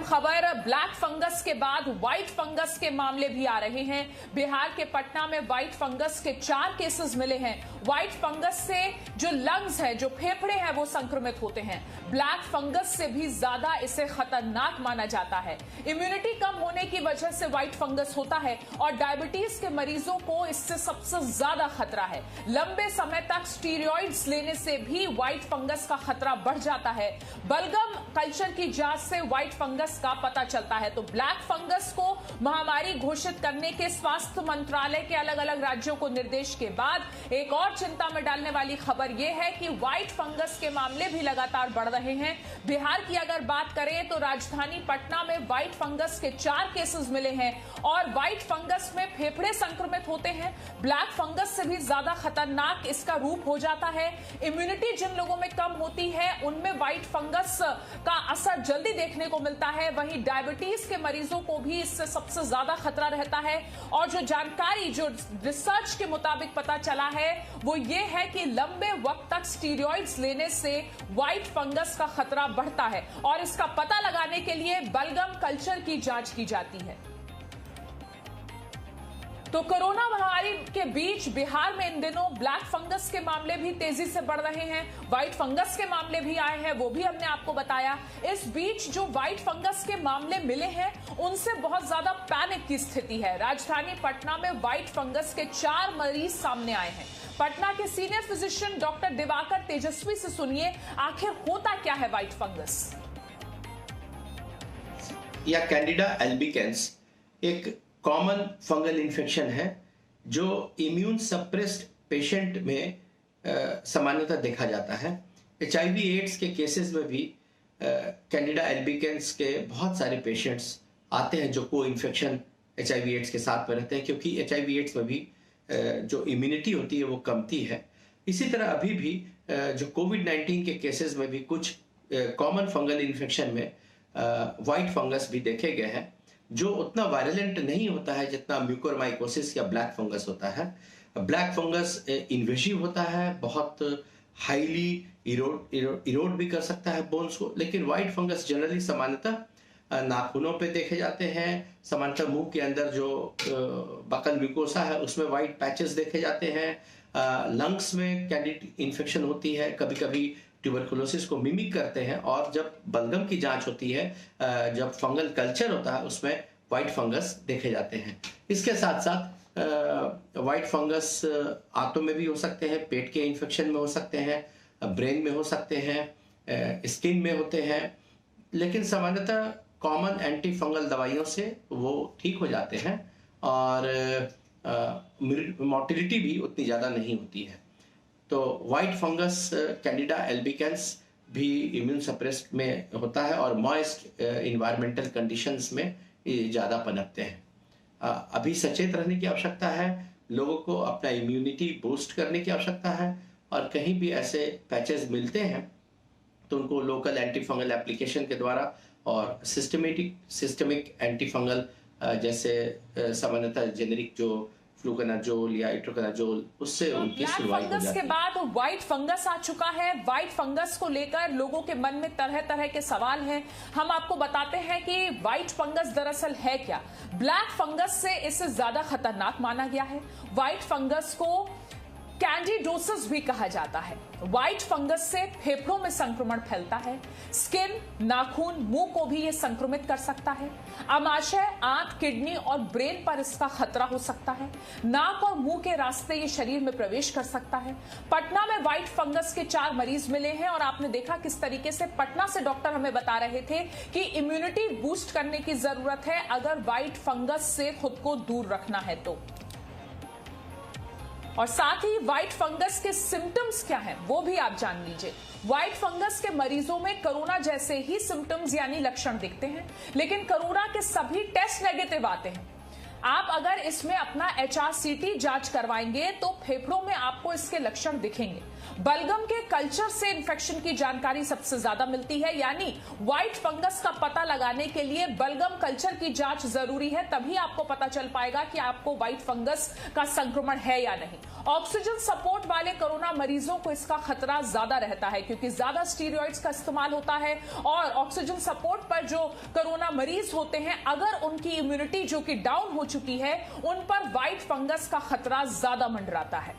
खबर, black fungus के बाद व्हाइट फंगस के मामले भी आ रहे हैं। बिहार के पटना में व्हाइट फंगस के 4 केसेस मिले हैं। व्हाइट फंगस से जो लंग्स है, जो फेफड़े हैं, वो संक्रमित होते हैं। ब्लैक फंगस से भी ज्यादा इसे खतरनाक माना जाता है। इम्यूनिटी कम होने की वजह से व्हाइट फंगस होता है और डायबिटीज के मरीजों को इससे सबसे ज्यादा खतरा है। लंबे समय तक स्टीरॉइड्स लेने से भी व्हाइट फंगस का खतरा बढ़ जाता है। बलगम कल्चर की जांच से व्हाइट फंगस का पता चलता है। तो ब्लैक फंगस को महामारी घोषित करने के स्वास्थ्य मंत्रालय के अलग अलग राज्यों को निर्देश के बाद एक और चिंता में डालने वाली खबर यह है कि व्हाइट फंगस के मामले भी लगातार बढ़ रहे हैं। बिहार की अगर बात करें तो राजधानी पटना में व्हाइट फंगस के 4 केसेस मिले हैं और व्हाइट फंगस में फेफड़े संक्रमित होते हैं। ब्लैक फंगस से भी ज्यादा खतरनाक इसका रूप हो जाता है। इम्यूनिटी जिन लोगों में कम होती है उनमें व्हाइट फंगस का असर जल्दी देखने को मिलता है। वहीं डायबिटीज के मरीजों को भी इससे सबसे ज्यादा खतरा रहता है। और जो जानकारी, जो रिसर्च के मुताबिक पता चला है वो ये है कि लंबे वक्त तक स्टीरॉइड्स लेने से व्हाइट फंगस का खतरा बढ़ता है और इसका पता लगाने के लिए बलगम कल्चर की जांच की जाती है। तो कोरोना महामारी के बीच बिहार में इन दिनों ब्लैक फंगस के मामले भी तेजी से बढ़ रहे हैं। व्हाइट फंगस के मामले भी आए हैं, वो भी हमने आपको बताया। इस बीच जो व्हाइट फंगस के मामले मिले हैं उनसे बहुत ज्यादा पैनिक की स्थिति है। राजधानी पटना में व्हाइट फंगस के 4 मरीज सामने आए हैं। पटना के सीनियर फिजिशियन डॉक्टर दिवाकर तेजस्वी से सुनिए, आखिर होता क्या है व्हाइट फंगस। या कैंडिडा एल्बिकेंस एक कॉमन फंगल इन्फेक्शन है जो इम्यून सप्रेस्ड पेशेंट में सामान्यतः देखा जाता है। HIV एड्स के केसेस में भी कैंडिडा एल्बिकेंस के बहुत सारे पेशेंट्स आते हैं जो को इन्फेक्शन HIV एड्स के साथ में रहते हैं, क्योंकि HIV एड्स में भी जो इम्यूनिटी होती है वो कमती है। इसी तरह अभी भी जो COVID-19 के केसेस में भी कुछ कॉमन फंगल इन्फेक्शन में वाइट फंगस भी देखे गए हैं, जो उतना वायलेंट नहीं होता है जितना म्यूकोरमाइकोसिस या ब्लैक फंगस होता है। ब्लैक फंगस इन्वेसिव होता है, बहुत हाईली इरोड भी कर सकता है बोन्स को, लेकिन वाइट फंगस जनरली सामान्यतः नाखूनों पे देखे जाते हैं। सामान्यतः मुंह के अंदर जो बकल म्यूकोसा है उसमें वाइट पैचेस देखे जाते हैं। लंग्स में कैंडिड इन्फेक्शन होती है, कभी कभी ट्यूबरकुलोसिस को मिमिक करते हैं। और जब बलगम की जांच होती है, जब फंगल कल्चर होता है, उसमें वाइट फंगस देखे जाते हैं। इसके साथ साथ वाइट फंगस आंतों में भी हो सकते हैं, पेट के इन्फेक्शन में हो सकते हैं, ब्रेन में हो सकते हैं, स्किन में होते हैं, लेकिन सामान्यतः कॉमन एंटी फंगल दवाइयों से वो ठीक हो जाते हैं और मोर्टिलिटी भी उतनी ज़्यादा नहीं होती है। तो वाइट फंगस कैंडिडा एल्बिकेंस भी इम्यून सप्रेस्ड में होता है और मॉइस्ट इन्वायरमेंटल कंडीशंस में ज़्यादा पनपते हैं। अभी सचेत रहने की आवश्यकता है, लोगों को अपना इम्यूनिटी बूस्ट करने की आवश्यकता है और कहीं भी ऐसे पैचेस मिलते हैं तो उनको लोकल एंटी फंगल एप्लीकेशन के द्वारा और सिस्टमिक एंटी फंगल जैसे सामान्यतः जेनेरिक जो फ्लूकनाजोल या इट्रोकनाजोल, उससे उनकी सुनवाई हो जाती है। के बाद व्हाइट फंगस आ चुका है। व्हाइट फंगस को लेकर लोगों के मन में तरह तरह के सवाल हैं। हम आपको बताते हैं कि व्हाइट फंगस दरअसल है क्या। ब्लैक फंगस से इसे ज्यादा खतरनाक माना गया है। व्हाइट फंगस को कैंडिडोसिस भी कहा जाता है। व्हाइट फंगस से फेफड़ों में संक्रमण फैलता है। स्किन, नाखून, मुंह को भी यह संक्रमित कर सकता है। आमाशय, आंत, किडनी और ब्रेन पर इसका खतरा हो सकता है। नाक और मुंह के रास्ते ये शरीर में प्रवेश कर सकता है। पटना में व्हाइट फंगस के 4 मरीज मिले हैं और आपने देखा किस तरीके से पटना से डॉक्टर हमें बता रहे थे कि इम्यूनिटी बूस्ट करने की जरूरत है अगर व्हाइट फंगस से खुद को दूर रखना है तो। और साथ ही व्हाइट फंगस के सिम्टम्स क्या हैं वो भी आप जान लीजिए। व्हाइट फंगस के मरीजों में कोरोना जैसे ही सिम्टम्स यानी लक्षण दिखते हैं, लेकिन कोरोना के सभी टेस्ट नेगेटिव आते हैं। आप अगर इसमें अपना HRCT जांच करवाएंगे तो फेफड़ों में आपको इसके लक्षण दिखेंगे। बलगम के कल्चर से इन्फेक्शन की जानकारी सबसे ज्यादा मिलती है, यानी व्हाइट फंगस का पता लगाने के लिए बलगम कल्चर की जांच जरूरी है, तभी आपको पता चल पाएगा कि आपको व्हाइट फंगस का संक्रमण है या नहीं। ऑक्सीजन सपोर्ट वाले कोरोना मरीजों को इसका खतरा ज्यादा रहता है क्योंकि ज्यादा स्टीरॉइड्स का इस्तेमाल होता है और ऑक्सीजन सपोर्ट पर जो कोरोना मरीज होते हैं, अगर उनकी इम्यूनिटी जो कि डाउन हो चुकी है, उन पर व्हाइट फंगस का खतरा ज्यादा मंडराता है।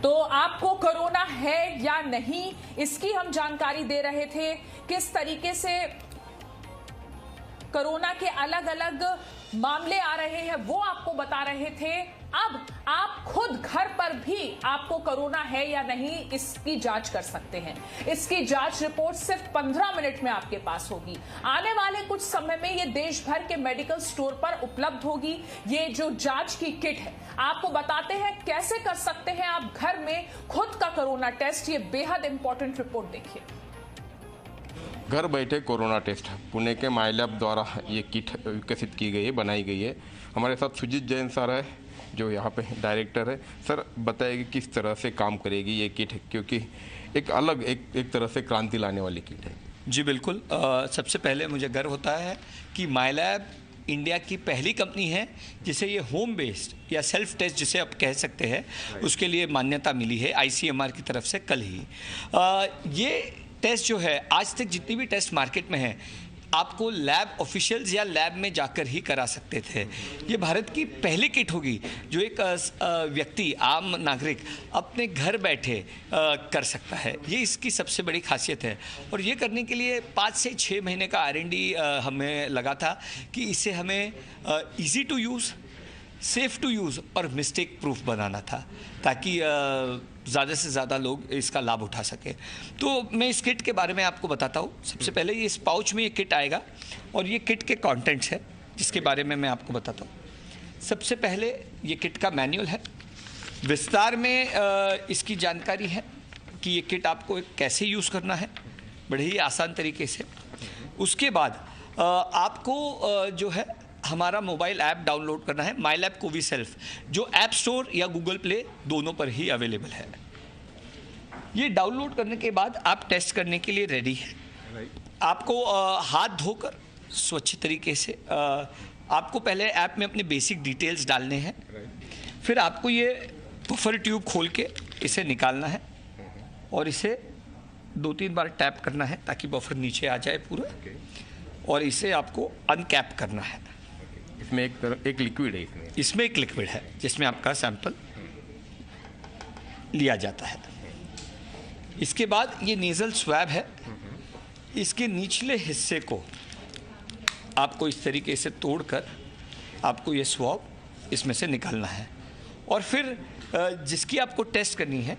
तो आपको कोरोना है या नहीं, इसकी हम जानकारी दे रहे थे। किस तरीके से कोरोना के अलग अलग मामले आ रहे हैं वो आपको बता रहे थे। अब आप खुद घर पर भी आपको कोरोना है या नहीं इसकी जांच कर सकते हैं। इसकी जांच रिपोर्ट सिर्फ 15 मिनट में आपके पास होगी। आने वाले कुछ समय में ये देश भर के मेडिकल स्टोर पर उपलब्ध होगी। ये जो जांच की किट है, आपको बताते हैं कैसे कर सकते हैं आप घर में खुद का कोरोना टेस्ट। ये बेहद इंपॉर्टेंट रिपोर्ट देखिए। घर बैठे कोरोना टेस्ट पुणे के माइलैब द्वारा ये किट विकसित की गई है, बनाई गई है। हमारे साथ सुजीत जैन सर है जो यहाँ पे डायरेक्टर है। सर बताइए किस तरह से काम करेगी ये किट, क्योंकि एक अलग एक तरह से क्रांति लाने वाली किट है। जी बिल्कुल। सबसे पहले मुझे गर्व होता है कि माइलैब इंडिया की पहली कंपनी है जिसे ये होम बेस्ड या सेल्फ टेस्ट जिसे आप कह सकते हैं उसके लिए मान्यता मिली है ICMR की तरफ से कल ही। ये टेस्ट जो है, आज तक जितनी भी टेस्ट मार्केट में है आपको लैब ऑफिशियल्स या लैब में जाकर ही करा सकते थे। ये भारत की पहली किट होगी जो एक व्यक्ति, आम नागरिक अपने घर बैठे कर सकता है। ये इसकी सबसे बड़ी खासियत है और ये करने के लिए 5 से 6 महीने का R&D हमें लगा था कि इसे हमें easy to use, safe to use और मिस्टेक प्रूफ बनाना था ताकि ज़्यादा से ज़्यादा लोग इसका लाभ उठा सके। तो मैं इस किट के बारे में आपको बताता हूँ। सबसे पहले ये इस पाउच में ये किट आएगा और ये किट के कंटेंट्स है जिसके बारे में मैं आपको बताता हूँ। सबसे पहले ये किट का मैनुअल है, विस्तार में इसकी जानकारी है कि ये किट आपको कैसे यूज़ करना है बड़े ही आसान तरीके से। उसके बाद आपको जो है हमारा मोबाइल ऐप डाउनलोड करना है, माइलैब कोविसेल्फ, जो ऐप स्टोर या गूगल प्ले दोनों पर ही अवेलेबल है। ये डाउनलोड करने के बाद आप टेस्ट करने के लिए रेडी है। आपको हाथ धोकर स्वच्छ तरीके से आपको पहले ऐप में अपने बेसिक डिटेल्स डालने हैं। फिर आपको ये बफर ट्यूब खोल के इसे निकालना है और इसे 2-3 बार टैप करना है ताकि बफर नीचे आ जाए पूरा, और इसे आपको अनकैप करना है। इसमें एक लिक्विड है, इसमें एक लिक्विड है जिसमें आपका सैंपल लिया जाता है। इसके बाद ये नेज़ल स्वैब है, इसके निचले हिस्से को आपको इस तरीके से तोड़कर आपको ये स्वैब इसमें से निकालना है और फिर जिसकी आपको टेस्ट करनी है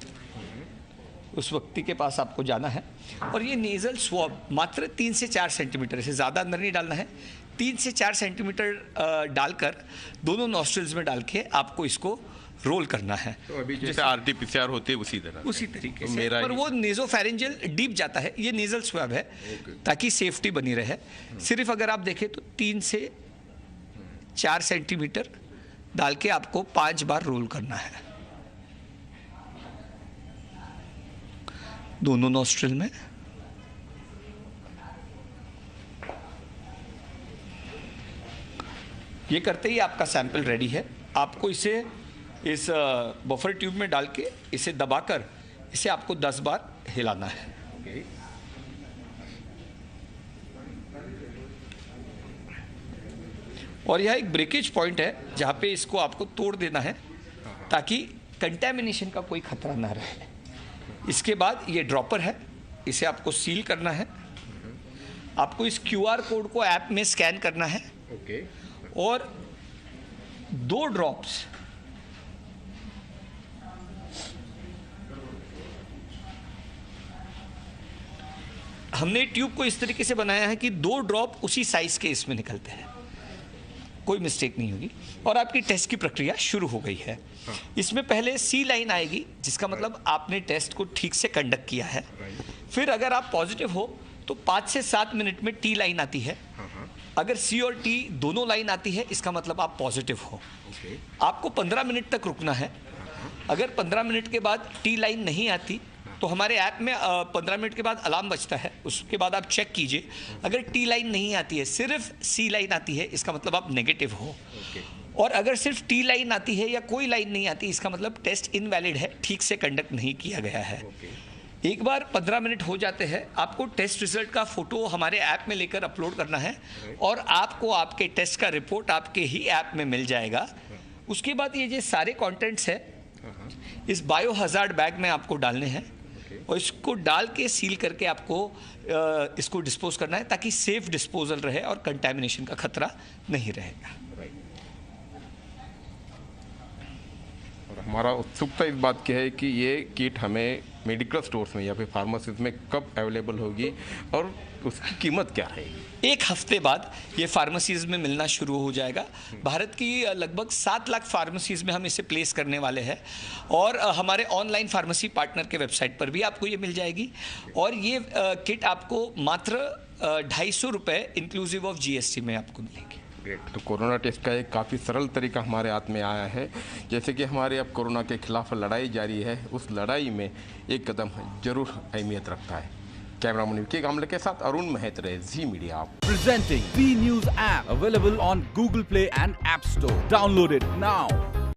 उस व्यक्ति के पास आपको जाना है और ये नेज़ल स्वैब मात्र 3 से 4 सेंटीमीटर, से ज़्यादा अंदर नहीं डालना है, 3 से 4 सेंटीमीटर डालकर दोनों नॉस्ट्रिल्स में डाल के आपको इसको रोल करना है। तो अभी जैसे RT-PCR होती है उसी तरीके से पर वो नेज़ोफैरिंजियल डीप जाता है। ये नेज़ल स्वैब है ताकि सेफ्टी बनी रहे। सिर्फ अगर आप देखें तो 3 से 4 सेंटीमीटर डाल के आपको 5 बार रोल करना है दोनों नॉस्ट्रिल में। ये करते ही आपका सैंपल रेडी है। आपको इसे इस बफर ट्यूब में डाल के इसे दबाकर इसे आपको 10 बार हिलाना है। और यह एक ब्रेकेज पॉइंट है जहाँ पे इसको आपको तोड़ देना है ताकि कंटेमिनेशन का कोई खतरा ना रहे। इसके बाद ये ड्रॉपर है, इसे आपको सील करना है। आपको इस QR कोड को ऐप में स्कैन करना है और 2 ड्रॉप्स हमने ट्यूब को इस तरीके से बनाया है कि 2 ड्रॉप उसी साइज के इसमें निकलते हैं, कोई मिस्टेक नहीं होगी और आपकी टेस्ट की प्रक्रिया शुरू हो गई है। इसमें पहले C लाइन आएगी जिसका मतलब आपने टेस्ट को ठीक से कंडक्ट किया है। फिर अगर आप पॉजिटिव हो तो 5 से 7 मिनट में T लाइन आती है अगर सी और टी दोनों लाइन आती है इसका मतलब आप पॉजिटिव हो। आपको 15 मिनट तक रुकना है। अगर 15 मिनट के बाद टी लाइन नहीं आती तो हमारे ऐप में 15 मिनट के बाद अलार्म बजता है, उसके बाद आप चेक कीजिए। अगर टी लाइन नहीं आती है, सिर्फ सी लाइन आती है, इसका मतलब आप नेगेटिव हो। और अगर सिर्फ टी लाइन आती है या कोई लाइन नहीं आती, इसका मतलब टेस्ट इनवैलिड है, ठीक से कंडक्ट नहीं किया गया है। एक बार 15 मिनट हो जाते हैं, आपको टेस्ट रिजल्ट का फोटो हमारे ऐप में लेकर अपलोड करना है और आपको आपके टेस्ट का रिपोर्ट आपके ही ऐप में मिल जाएगा। उसके बाद ये जो सारे कंटेंट्स है इस बायो हजार्ड बैग में आपको डालने हैं और इसको डाल के सील करके आपको इसको डिस्पोज करना है ताकि सेफ डिस्पोजल रहे और कंटेमिनेशन का खतरा नहीं रहेगा। और हमारा उत्सुकता इस बात की है कि ये किट हमें मेडिकल स्टोर्स में या फिर फार्मेसीज में कब अवेलेबल होगी और उसकी कीमत क्या रहेगी? 1 हफ्ते बाद ये फार्मेसीज में मिलना शुरू हो जाएगा। भारत की लगभग 7 लाख फार्मेसीज में हम इसे प्लेस करने वाले हैं और हमारे ऑनलाइन फार्मेसी पार्टनर के वेबसाइट पर भी आपको ये मिल जाएगी। और ये किट आपको मात्र 250 रुपये इंक्लूसिव ऑफ GST में आपको मिलेगी। तो कोरोना टेस्ट का एक काफ़ी सरल तरीका हमारे हाथ में आया है। जैसे कि हमारे अब कोरोना के खिलाफ लड़ाई जारी है, उस लड़ाई में एक कदम जरूर अहमियत रखता है। कैमरा मुनीर के कामले के साथ अरुण मेहत्रे, जी media. Presenting B News app available on Google Play and App Store. Download it now.